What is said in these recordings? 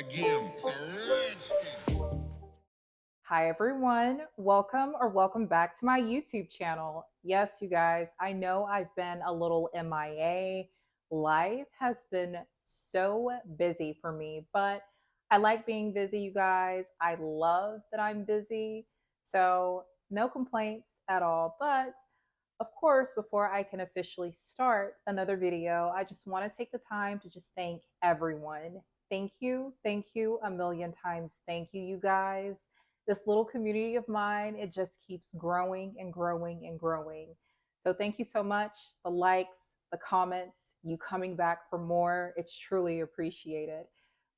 game. It's a rich thing. Hi everyone, welcome back to my YouTube channel. Yes, you guys, I know I've been a little MIA. Life has been so busy for me, but I like being busy, you guys. I love that I'm busy. So, no complaints at all. But of course, before I can officially start another video, I just want to take the time to just thank everyone. Thank you a million times. Thank you, you guys. This little community of mine, it just keeps growing and growing and growing. So thank you so much. The likes, the comments, you coming back for more, it's truly appreciated.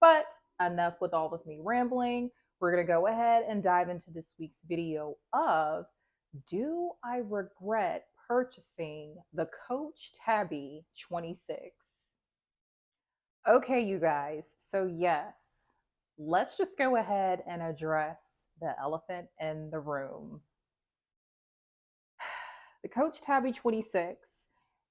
But enough with all of me rambling. We're going to go ahead and dive into this week's video of, do I regret purchasing the Coach Tabby 26? Okay, you guys. So, yes, let's just go ahead and address the elephant in the room. The Coach Tabby 26.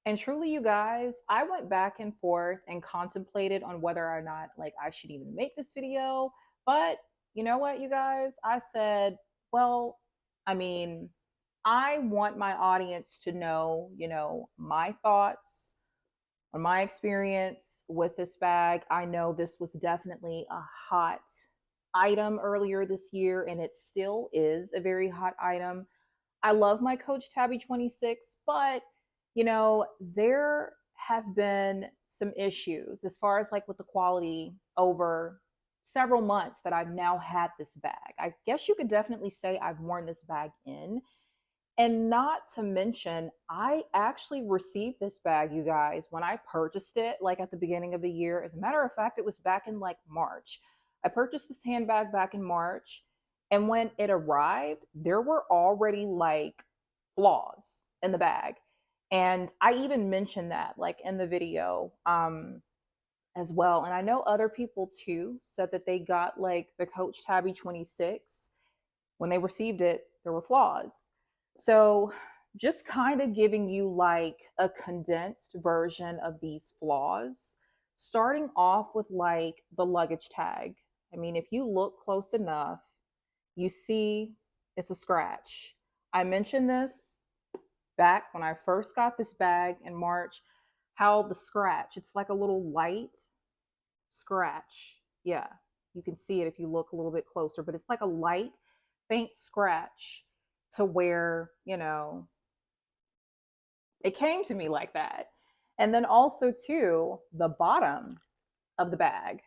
And truly, you guys, I went back and forth and contemplated on whether or not I should even make this video. But you know what, you guys? I said, well, I mean, I want my audience to know, my thoughts on my experience with this bag. I know this was definitely a hot item earlier this year, and it still is a very hot item. I love my Coach Tabby 26, but there have been some issues as far as with the quality over several months that I've now had this bag. I guess you could definitely say I've worn this bag in. And not to mention, I actually received this bag, you guys, when I purchased it, at the beginning of the year. As a matter of fact, it was back in March. I purchased this handbag back in March. And when it arrived, there were already flaws in the bag. And I even mentioned that in the video as well. And I know other people too said that they got the Coach Tabby 26. When they received it, there were flaws. So, just kind of giving you a condensed version of these flaws, starting off with the luggage tag. I mean, if you look close enough, you see it's a scratch. I mentioned this back when I first got this bag in March, how the scratch, it's like a little light scratch. Yeah, you can see it if you look a little bit closer, but it's like a light, faint scratch to where, it came to me like that. And then also, too, the bottom of the bag.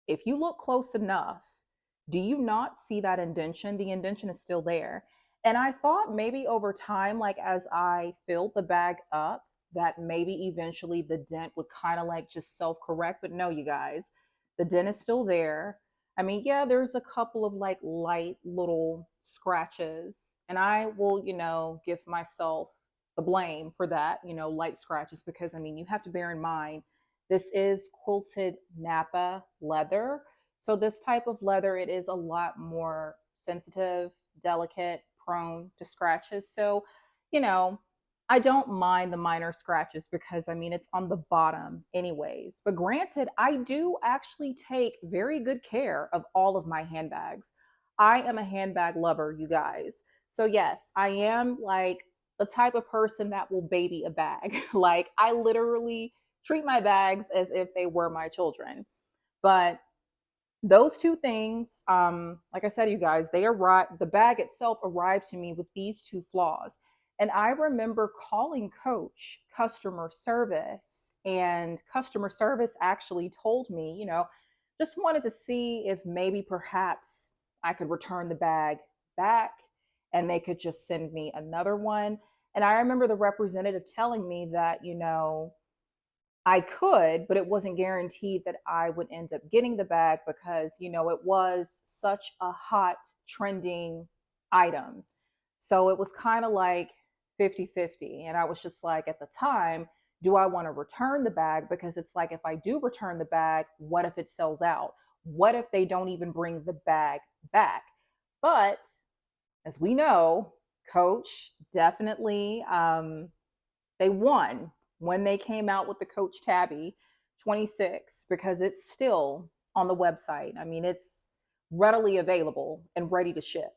If you look close enough, do you not see that indentation? The indentation is still there. And I thought maybe over time, as I filled the bag up, that maybe eventually the dent would kind of just self correct. But no, you guys, the dent is still there. I mean, yeah, there's a couple of light little scratches. And I will, give myself the blame for that, light scratches, because I mean, you have to bear in mind this is quilted Napa leather. So this type of leather, it is a lot more sensitive, delicate, prone to scratches. So, you know, I don't mind the minor scratches because I mean, it's on the bottom anyways. But granted, I do actually take very good care of all of my handbags. I am a handbag lover, you guys. So yes, I am the type of person that will baby a bag. I literally treat my bags as if they were my children. But those two things, like I said, you guys, they arrived, the bag itself arrived to me with these two flaws. And I remember calling Coach customer service, and customer service actually told me, just wanted to see if maybe perhaps I could return the bag back and they could just send me another one. And I remember the representative telling me that, I could, but it wasn't guaranteed that I would end up getting the bag because, it was such a hot trending item. So it was kind of 50-50. And I was just at the time, do I want to return the bag? Because it's if I do return the bag, what if it sells out? What if they don't even bring the bag back? But as we know, Coach definitely, they won when they came out with the Coach Tabby 26 because it's still on the website. I mean, it's readily available and ready to ship.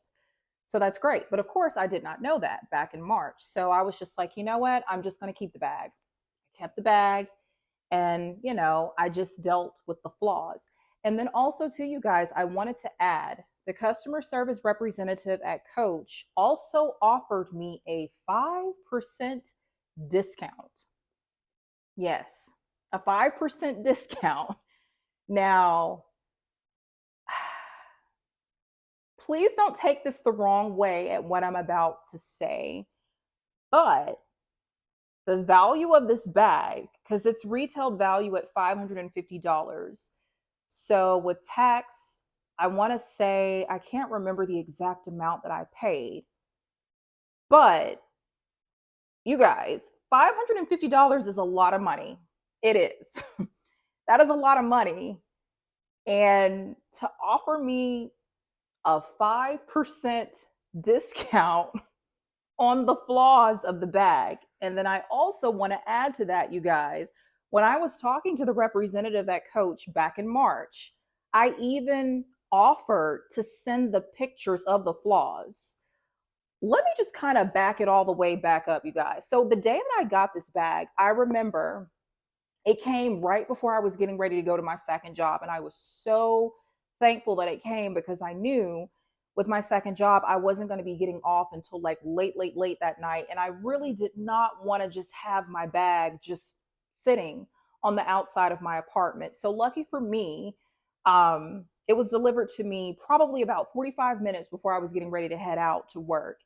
So that's great. But of course, I did not know that back in March. So I was just like, you know what? I'm just going to keep the bag. I kept the bag and, I just dealt with the flaws. And then also, to you guys, I wanted to add the customer service representative at Coach also offered me a 5% discount. Yes, a 5% discount. Now, please don't take this the wrong way at what I'm about to say, but the value of this bag, because it's retailed value at $550. So with tax, I want to say, I can't remember the exact amount that I paid, but you guys, $550 is a lot of money. It is. That is a lot of money. And to offer me a 5% discount on the flaws of the bag. And then I also want to add to that, you guys, when I was talking to the representative at Coach back in March, I even offered to send the pictures of the flaws. Let me just kind of back it all the way back up, you guys. So the day that I got this bag, I remember it came right before I was getting ready to go to my second job. And I was so thankful that it came because I knew with my second job, I wasn't going to be getting off until like late, late, late that night. And I really did not want to just have my bag just sitting on the outside of my apartment. So lucky for me, it was delivered to me probably about 45 minutes before I was getting ready to head out to work.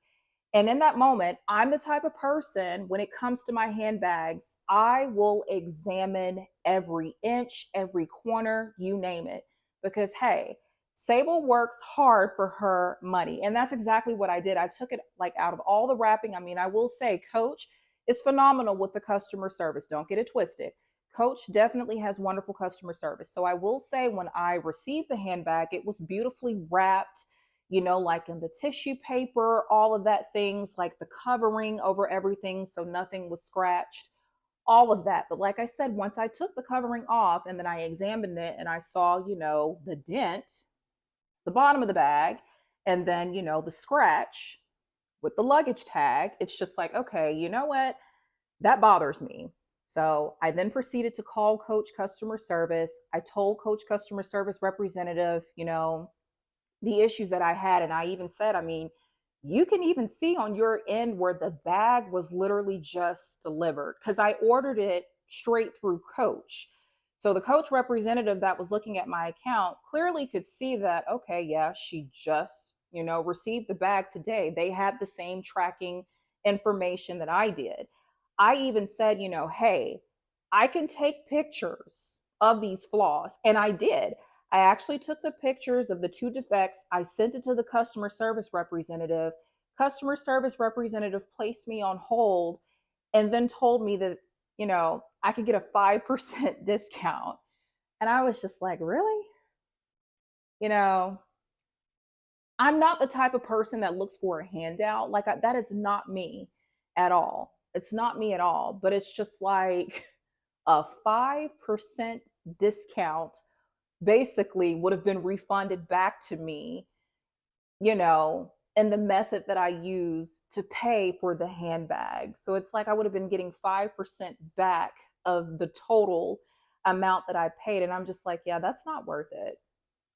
And in that moment, I'm the type of person, when it comes to my handbags, I will examine every inch, every corner, you name it. Because, hey, Sable works hard for her money. And that's exactly what I did. I took it like out of all the wrapping. I mean, I will say, Coach is phenomenal with the customer service. Don't get it twisted. Coach definitely has wonderful customer service. So I will say, when I received the handbag, it was beautifully wrapped, like in the tissue paper, all of that things, like the covering over everything so nothing was scratched, all of that. But like I said, once I took the covering off and then I examined it and I saw, the dent, the bottom of the bag, and then, the scratch with the luggage tag, it's just like, okay, you know what? That bothers me. So I then proceeded to call Coach customer service. I told Coach customer service representative, the issues that I had. And I even said, I mean, you can even see on your end where the bag was literally just delivered because I ordered it straight through Coach. So the Coach representative that was looking at my account clearly could see that, okay, yeah, she just, received the bag today. They had the same tracking information that I did. I even said, hey, I can take pictures of these flaws. And I did. I actually took the pictures of the two defects. I sent it to the customer service representative. Customer service representative placed me on hold and then told me that, I could get a 5% discount. And I was just like, really? You know, I'm not the type of person that looks for a handout. Like, that is not me at all. It's not me at all. But it's just like a 5% discount basically would have been refunded back to me, and the method that I use to pay for the handbag. So it's like I would have been getting 5% back of the total amount that I paid. And I'm just like, yeah, that's not worth it.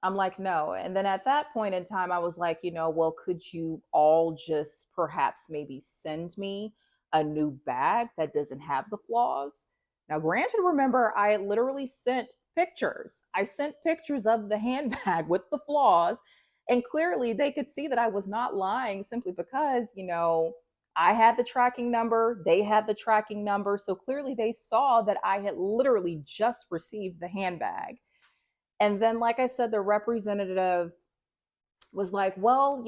I'm like, no. And then at that point in time, I was like, well, could you all just perhaps maybe send me a new bag that doesn't have the flaws? Now, granted, remember, I had literally sent pictures. I sent pictures of the handbag with the flaws. And clearly they could see that I was not lying simply because, I had the tracking number, they had the tracking number. So clearly they saw that I had literally just received the handbag. And then, like I said, the representative was like, well,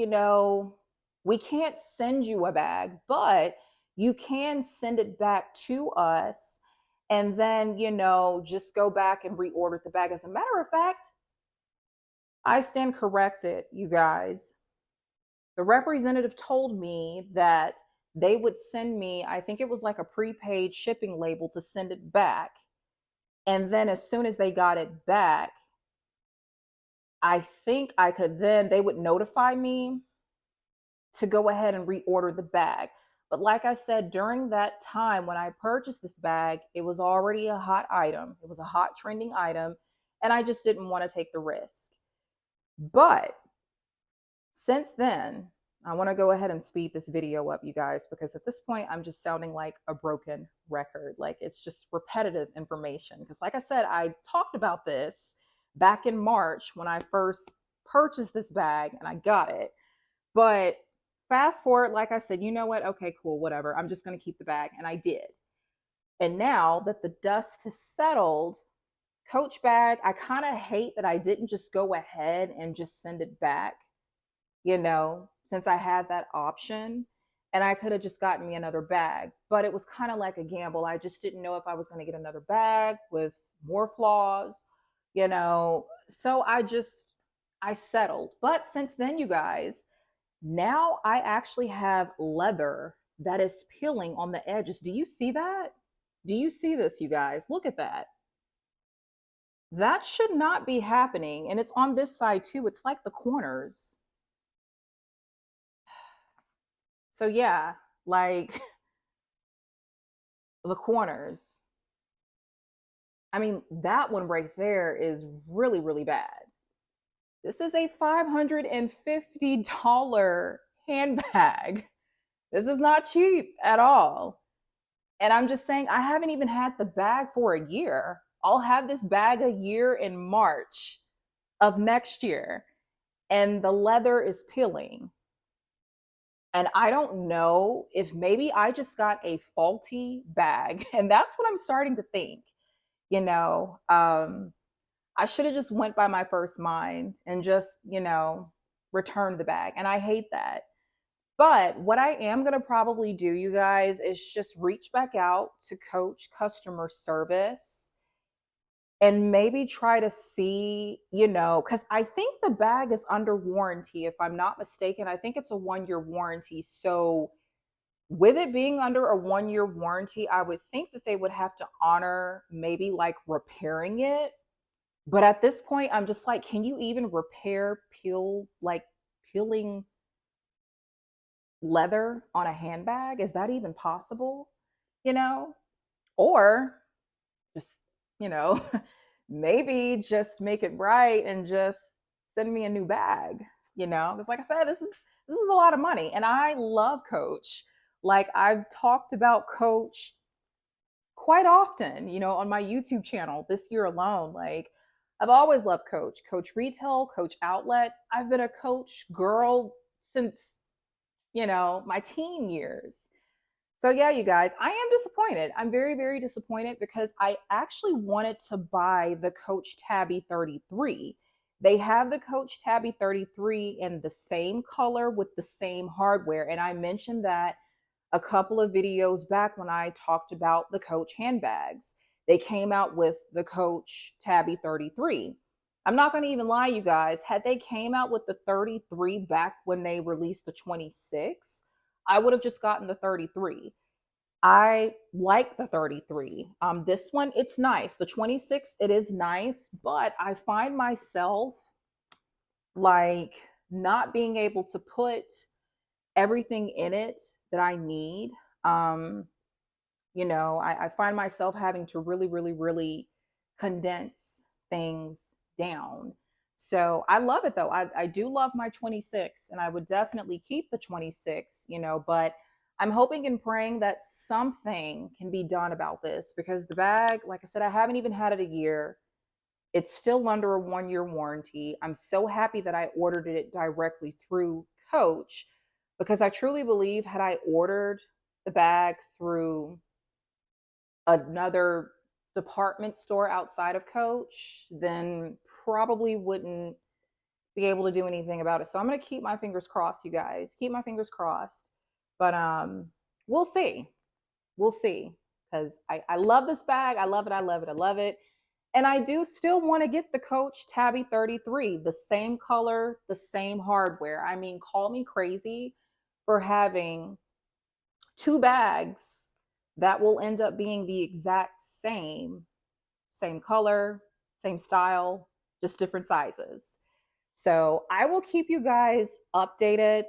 we can't send you a bag, but you can send it back to us and then, just go back and reorder the bag. As a matter of fact, I stand corrected, you guys. The representative told me that they would send me, I think it was like a prepaid shipping label to send it back. And then as soon as they got it back, I think I could then, they would notify me to go ahead and reorder the bag. But like I said, during that time when I purchased this bag, it was already a hot item. It was a hot trending item, and I just didn't want to take the risk. But since then, I want to go ahead and speed this video up, you guys, because at this point, I'm just sounding like a broken record. Like it's just repetitive information. Because, like I said, I talked about this back in March when I first purchased this bag and I got it. But fast forward, like I said, you know what? Okay, cool, whatever. I'm just going to keep the bag. And I did. And now that the dust has settled, Coach bag, I kind of hate that I didn't just go ahead and just send it back, since I had that option and I could have just gotten me another bag. But it was kind of like a gamble. I just didn't know if I was going to get another bag with more flaws. So I settled. But since then, you guys, now I actually have leather that is peeling on the edges. Do you see that? Do you see this, you guys? Look at that. That should not be happening. And it's on this side too. It's like the corners. So yeah, like the corners. I mean, that one right there is really, really bad. This is a $550 handbag. This is not cheap at all. And I'm just saying, I haven't even had the bag for a year. I'll have this bag a year in March of next year. And the leather is peeling. And I don't know if maybe I just got a faulty bag. And that's what I'm starting to think. You know, I should have just went by my first mind and just, returned the bag. And I hate that. But what I am going to probably do, you guys, is just reach back out to Coach customer service and maybe try to see, because I think the bag is under warranty. If I'm not mistaken, I think it's a 1 year warranty. So, with it being under a 1 year warranty, I would think that they would have to honor maybe like repairing it. But at this point, I'm just like, can you even repair peeling leather on a handbag? Is that even possible? You know? Or just, you know, maybe just make it right and just send me a new bag. Because like I said, this is a lot of money. And I love Coach. Like I've talked about Coach quite often, on my YouTube channel this year alone. Like I've always loved Coach Retail, Coach Outlet. I've been a Coach girl since, my teen years. So yeah, you guys, I am disappointed. I'm very, very disappointed because I actually wanted to buy the Coach Tabby 33. They have the Coach Tabby 33 in the same color with the same hardware. And I mentioned that a couple of videos back when I talked about the Coach handbags. They came out with the Coach Tabby 33. I'm not going to even lie, you guys. Had they came out with the 33 back when they released the 26, I would have just gotten the 33. I like the 33. This one, it's nice. The 26, it is nice, but I find myself like not being able to put everything in it that I need. Um, I find myself having to really, really, really condense things down. So I love it though. I do love my 26 and I would definitely keep the 26, but I'm hoping and praying that something can be done about this because the bag, like I said, I haven't even had it a year. It's still under a 1 year warranty. I'm so happy that I ordered it directly through Coach because I truly believe had I ordered the bag through another department store outside of Coach, then probably wouldn't be able to do anything about it. So I'm gonna keep my fingers crossed, you guys. Keep my fingers crossed. But we'll see. We'll see. Because I love this bag. I love it. I love it. I love it. And I do still want to get the Coach Tabby 33, the same color, the same hardware. I mean, call me crazy for having two bags that will end up being the exact same color, same style, just different sizes. So I will keep you guys updated.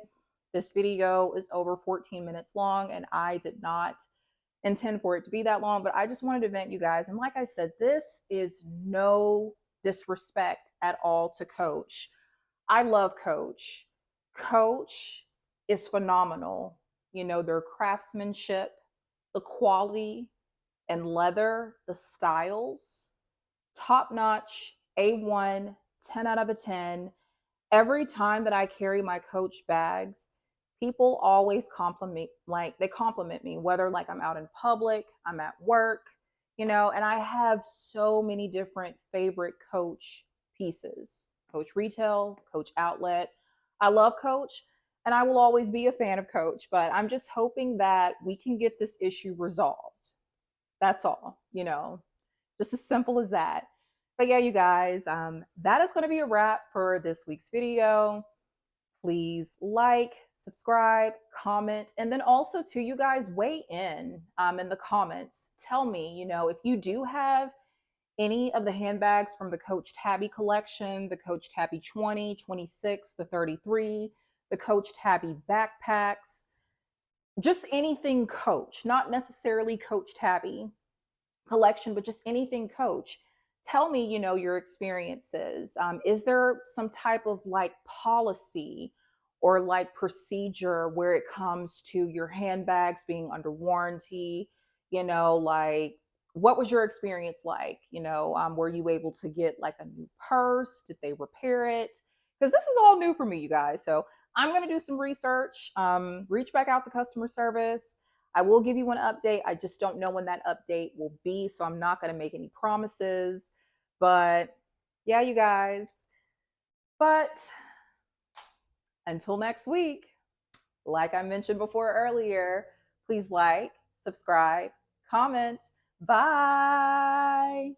This video is over 14 minutes long, and I did not intend for it to be that long, but I just wanted to vent you guys. And like I said, this is no disrespect at all to Coach. I love Coach. Coach is phenomenal. You know, their craftsmanship, the quality and leather, the styles, top notch, A1, 10 out of a 10. Every time that I carry my Coach bags, people always compliment, like they compliment me, whether like I'm out in public, I'm at work, you know, and I have so many different favorite Coach pieces. Coach retail, Coach outlet. I love Coach and I will always be a fan of Coach, but I'm just hoping that we can get this issue resolved. That's all, you know, just as simple as that. But yeah, you guys, that is going to be a wrap for this week's video. Please like, subscribe, comment, and then also to you guys weigh in the comments. Tell me, you know, if you do have any of the handbags from the Coach Tabby collection, the Coach Tabby 20, 26, the 33, the Coach Tabby backpacks, just anything Coach, not necessarily Coach Tabby collection, but just anything Coach. Tell me, you know, your experiences. Is there some type of like policy or like procedure where it comes to your handbags being under warranty? You know, like what was your experience like? You know, were you able to get like a new purse? Did they repair it? Because this is all new for me, you guys. So I'm going to do some research, reach back out to customer service. I will give you an update. I just don't know when that update will be, so I'm not going to make any promises. But yeah, you guys. But until next week, like I mentioned before earlier, please like, subscribe, comment. Bye.